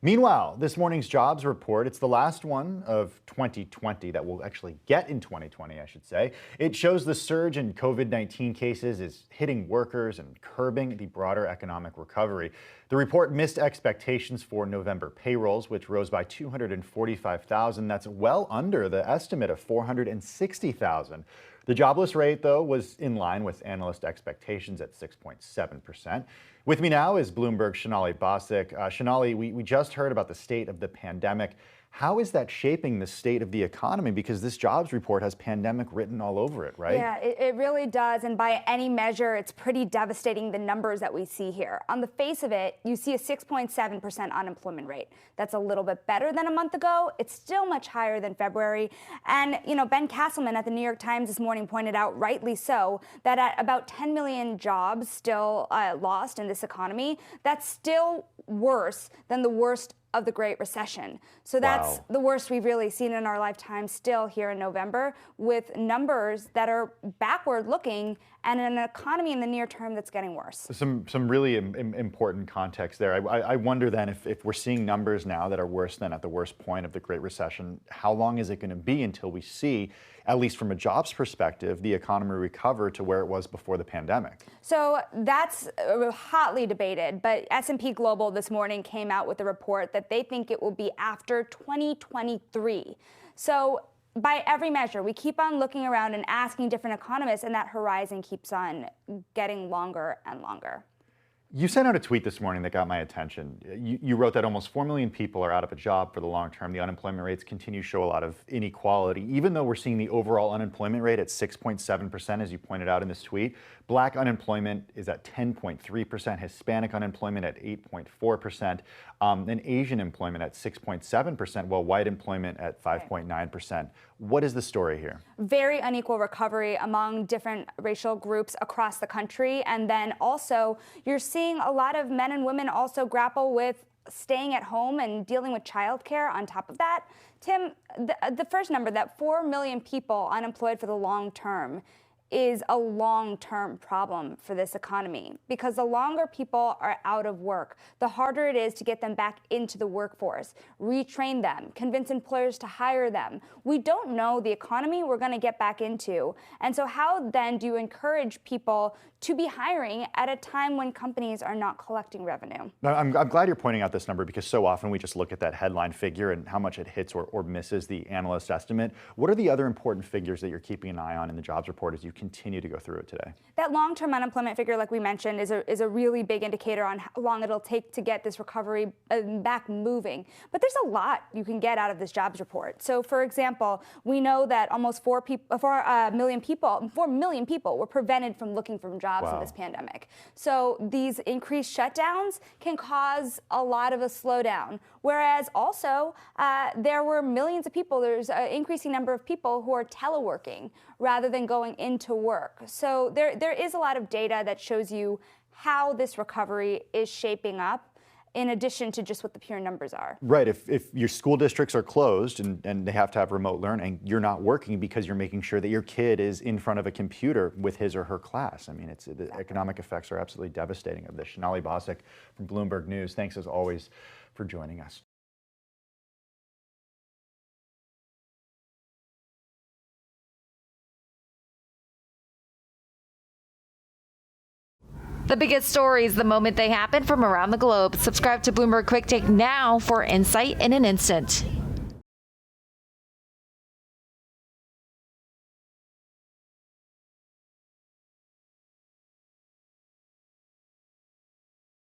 Meanwhile, this morning's jobs report, it's the last one of 2020 that we'll actually get in 2020, I should say. It shows the surge in COVID-19 cases is hitting workers and curbing the broader economic recovery. The report missed expectations for November payrolls, which rose by 245,000. That's well under the estimate of 460,000. The jobless rate, though, was in line with analyst expectations at 6.7%. With me now is Bloomberg's Sonali Basak. Sonali, we just heard about the state of the pandemic. How is that shaping the state of the economy? Because this jobs report has pandemic written all over it, right? Yeah, it really does. And by any measure, it's pretty devastating, the numbers that we see here. On the face of it, you see a 6.7% unemployment rate. That's a little bit better than a month ago. It's still much higher than February. And, Ben Castleman at the New York Times this morning pointed out, rightly so, that at about 10 million jobs still lost in this economy, that's still worse than the worst of the Great Recession. So that's the worst we've really seen in our lifetime still here in November, with numbers that are backward looking and an economy in the near term that's getting worse. Some really important context there. I wonder then if we're seeing numbers now that are worse than at the worst point of the Great Recession, how long is it going to be until we see, at least from a jobs perspective, the economy recover to where it was before the pandemic? So that's hotly debated, but S&P Global this morning came out with a report that they think it will be after 2023. So by every measure, we keep on looking around and asking different economists, and that horizon keeps on getting longer and longer. You sent out a tweet this morning that got my attention. You wrote that almost 4 million people are out of a job for the long term. The unemployment rates continue to show a lot of inequality. Even though we're seeing the overall unemployment rate at 6.7%, as you pointed out in this tweet, Black unemployment is at 10.3%, Hispanic unemployment at 8.4%, and Asian employment at 6.7%, while white employment at 5.9%. What is the story here? Very unequal recovery among different racial groups across the country. And then also, you're seeing a lot of men and women also grapple with staying at home and dealing with childcare on top of that. Tim, the first number, that 4 million people unemployed for the long term, is a long-term problem for this economy, because the longer people are out of work, the harder it is to get them back into the workforce, retrain them, convince employers to hire them. We don't know the economy we're going to get back into. And so how then do you encourage people to be hiring at a time when companies are not collecting revenue? I'm glad you're pointing out this number, because so often we just look at that headline figure and how much it hits or misses the analyst estimate. What are the other important figures that you're keeping an eye on in the jobs report as you continue to go through it today? That long-term unemployment figure, like we mentioned, is a really big indicator on how long it'll take to get this recovery back moving. But there's a lot you can get out of this jobs report. So, for example, we know that almost 4 million people were prevented from looking for jobs in this pandemic. So these increased shutdowns can cause a lot of a slowdown. Whereas also there were millions of people, there's an increasing number of people who are teleworking rather than going into work. So there is a lot of data that shows you how this recovery is shaping up, in addition to just what the pure numbers are. Right. If your school districts are closed and they have to have remote learning, you're not working because you're making sure that your kid is in front of a computer with his or her class. I mean, the economic effects are absolutely devastating of this. Sonali Basak from Bloomberg News, thanks as always for joining us. The biggest stories the moment they happen from around the globe. Subscribe to Bloomberg Quick Take now for insight in an instant.